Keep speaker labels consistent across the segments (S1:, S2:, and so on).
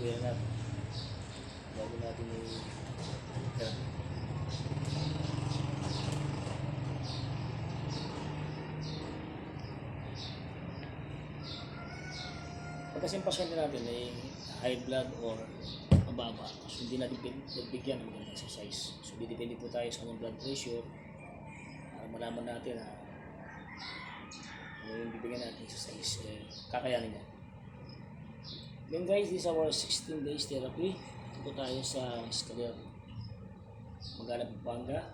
S1: clear natin. Bago natin i-clear. Pagka yung pasyente natin ay high blood or mababa, so hindi natin bigyan ng magandang exercise. So depende po tayo sa blood pressure para malaman natin na yung bibigyan natin exercise, kakayanin niya. Then guys, this is our 16 days therapy. Ito po tayo sa Escalier Magala, Pampanga.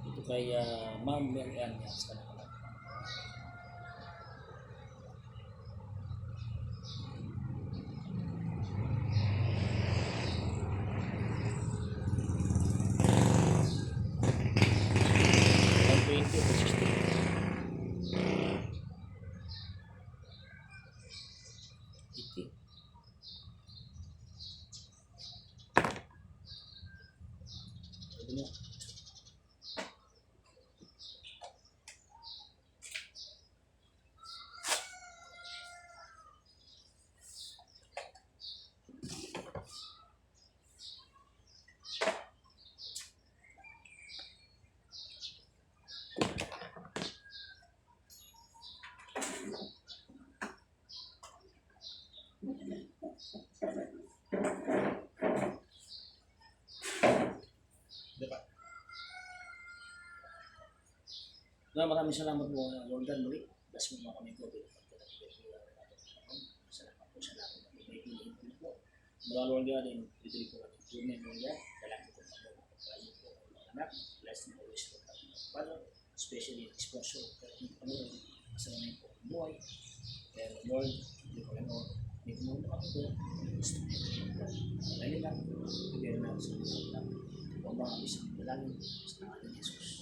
S1: Ito kay Ma'am Marian. Sa kanila. Maraming salamat po, Lord God, muli. Bless mo mga kami po. Salamat po sa lahat. May piliin po po. Mga Lord God, and piliin po kami. Tunin, Lord God. Dalangin po kami. Pagkain po ang mga anak. Bless mo always po kami. Father, especially exposure. Kaya po kami. Masalamin po ang buhay. Pero Lord, hindi ko lang Lord. Hindi ko muna kami po. Gusto mo po. Dahil lang. Ibigay na sa mga lang. Huwag mga isang dalangin. Sa naman ni Jesus.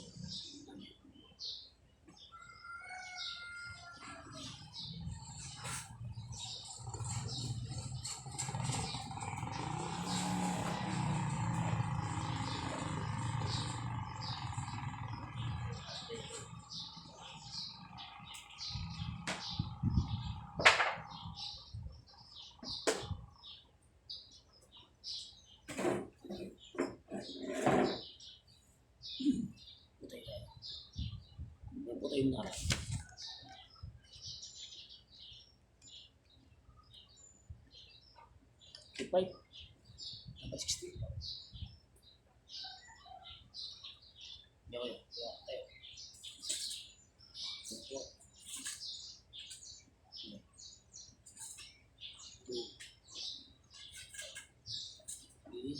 S1: Putay na. Ipay. Dapat 60. Yo, yo, yo, tayo. Ito. 2. 3.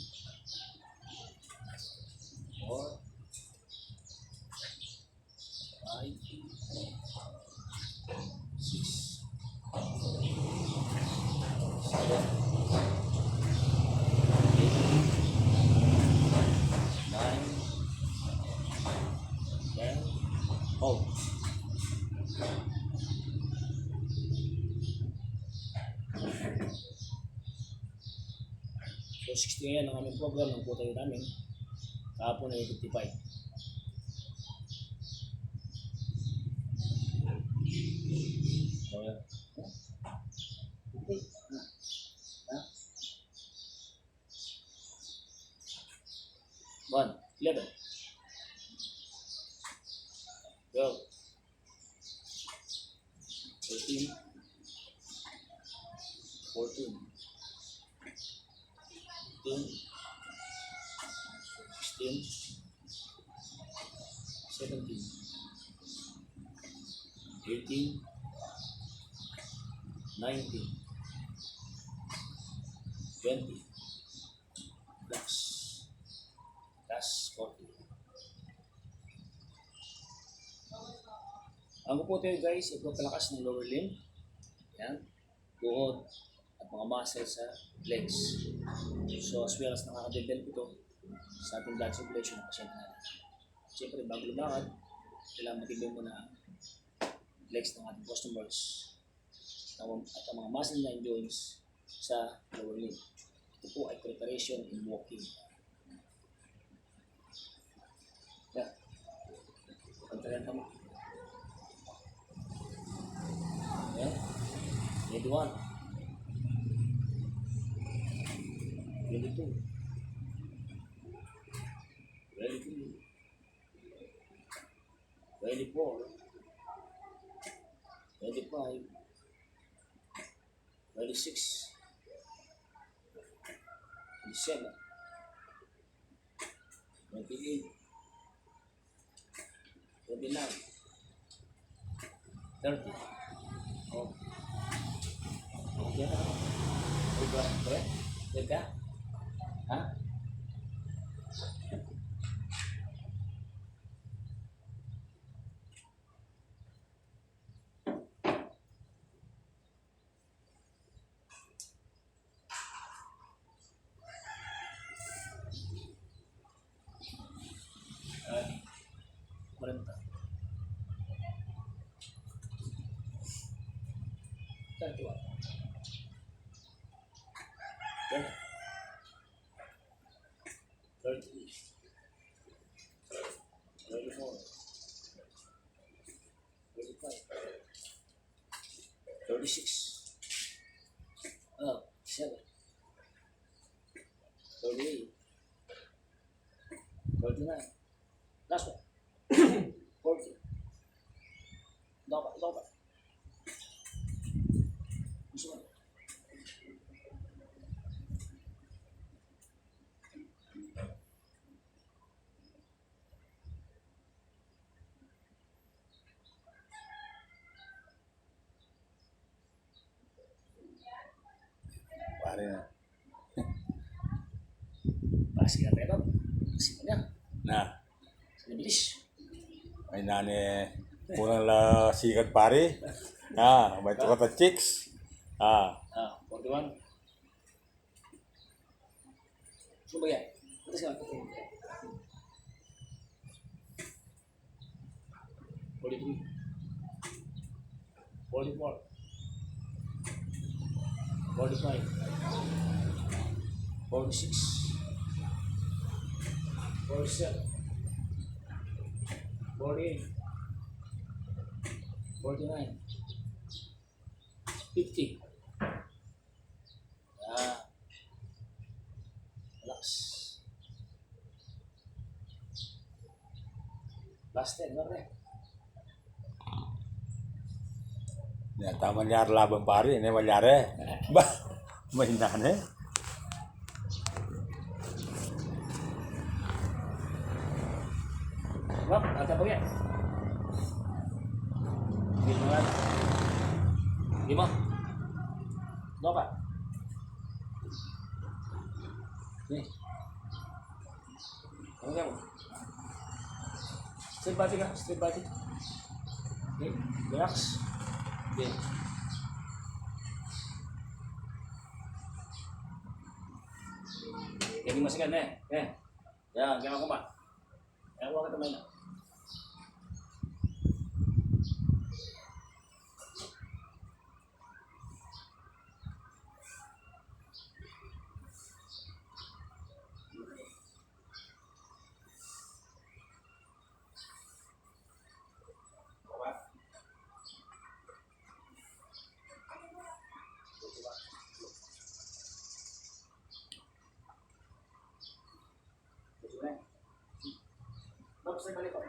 S1: 4. 5. 6. 7. 8. 9. 10. Hold. So 60 ngayon ang aming program ng putay namin. Kahapon ay 55. So, okay. One, 11. Go. 13. 14. 15. 16. 17. 18. 19. 20. Plus 40. Ang puputi guys, ito palakas ng lower limb. Yan. Tuhod at mga muscles sa legs. So as well as nakaka-develop ito sa ating blood circulation ng pasyente natin. Siyempre bago lumakad, kailangan matibay mo na legs ng ating customers at ang mga muscle line joints sa lower limb. Ito po ay preparation in walking. Yeah. Pagtalenta mo. Yeah. Need one. 22, 23, 24, 25, 26, 27, 28, 29, 30. Oh. Diyan ka naman. Pre? Diyan ka? Ha? Maranta. 31. 30. 34. 35. 36. 7. 38. 39. Last one. 40. Dapat. Gusto mo?
S2: Pare na.
S1: Pasti ka pero. Kasi mo niya.
S2: Na,
S1: Bilis.
S2: may nani kulang la sikat pare. May tukot na chicks.
S1: 41. Gusto mo yan? Ito siya. 43. 44. 45. 46. 47. 48. 49. 50. Relax. Last 10, no?
S2: Ya, tama niya laban pare. Ini malyare. Ba, may nani.
S1: Rob, nata po yan. Hindi mo nga. Hindi mo. No pa. Ini. Ano ka mo? Straight body ka. Straight body. Okay. Relax. Okay. Jadi masukkan ya, jangan kompak. Ya, gua ketemu na. Vamos a balik kok.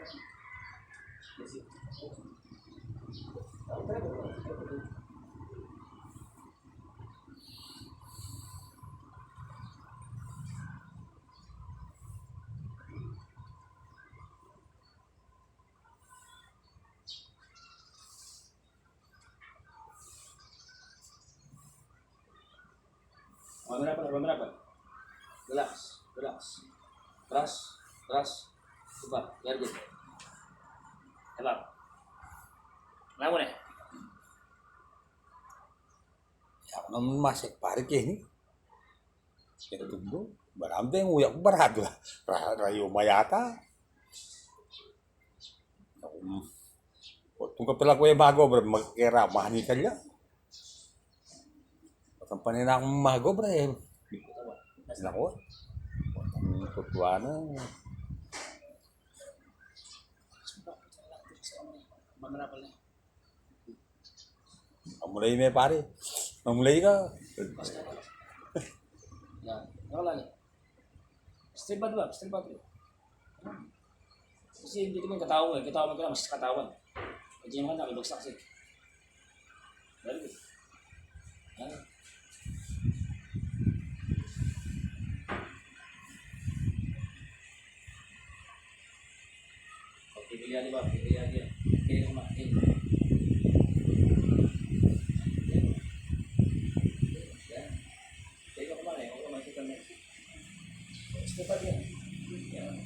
S1: Berapa? Relax. Keras. Coba, biar gitu. Hebat. Lawan ya?
S2: Ya, naman masik pare kini. Kaya tundo. Barang yung uyak berat lah. Rayo mayata. Kung kapila ko yung bago, bro, magkira, mahani ka niya. Pagkampanin na akong mago, bro, eh. Nako. Ang tutuwa na. Mamulay may pare. Mamulay ka.
S1: Yan. Nakalalim. Straight ba diba? Straight ba diba? Kasi hindi naman katawan eh. Katawan ka lang, mas katawan. Kasi naman nakibagsak siya. Very good. Yan. Pilihan diba? Pilihan yan. Pilihan kumain. Yan. Pilihan kumain. Huwag kumain kita mo. Straight ba yan? Yan.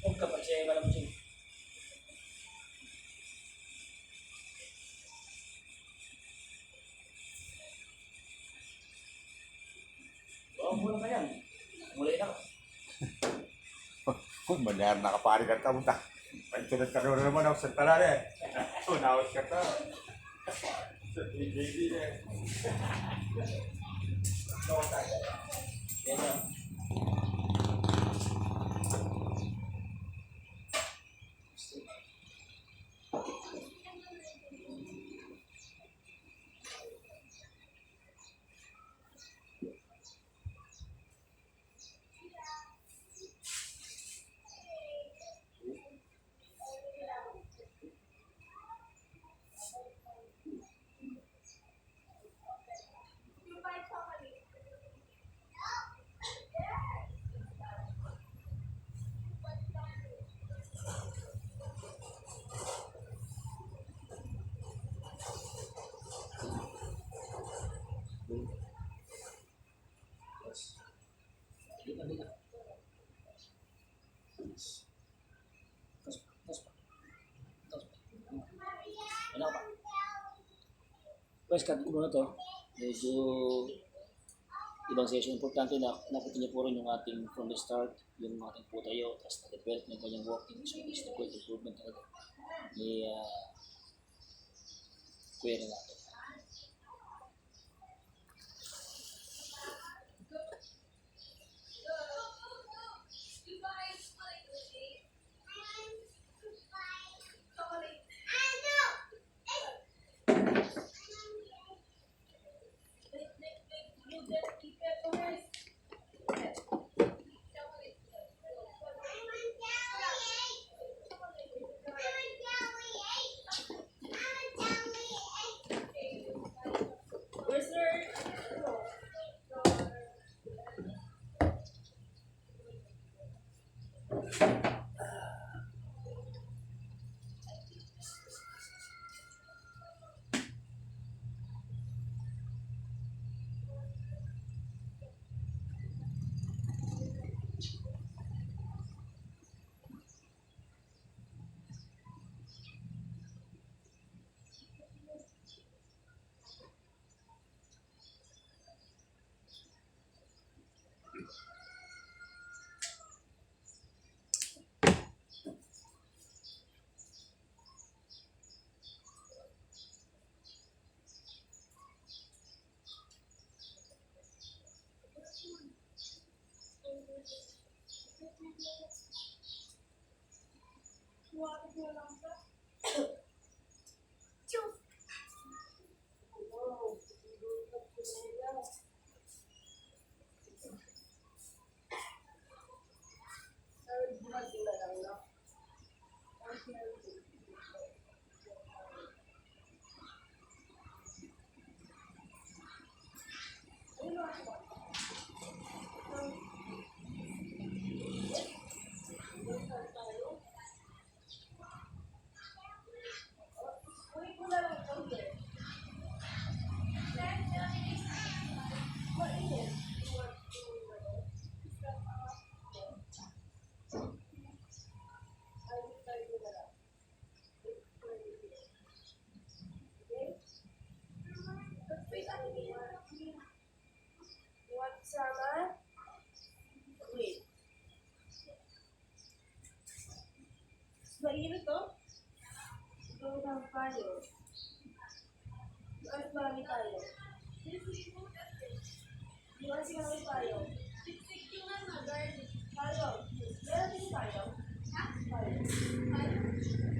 S1: Huwag ka pa siya, malam siya. Oo, mula pa yan. Mulay na ka.
S2: Benar nakapari ka tamunta. Panculat ka naman ako sa talala eh. Unawat ka ta. Sa TV eh.
S1: Yan yan. Dito, dito. Tos pa, tos pa. Tos pa. Ano pa? Guys, cut ko muna to. Medyo ibang session. Importante na nakita niyo po rin yung ating from the start, yung ating po tayo, tapos na-develop ng kanyang walking. So, it's the good improvement talaga ni Kuya Renato.
S3: Kahit marami tayo. Di ba kasi marami tayo? Tayo. Meron din tayo. Ha? Tayo.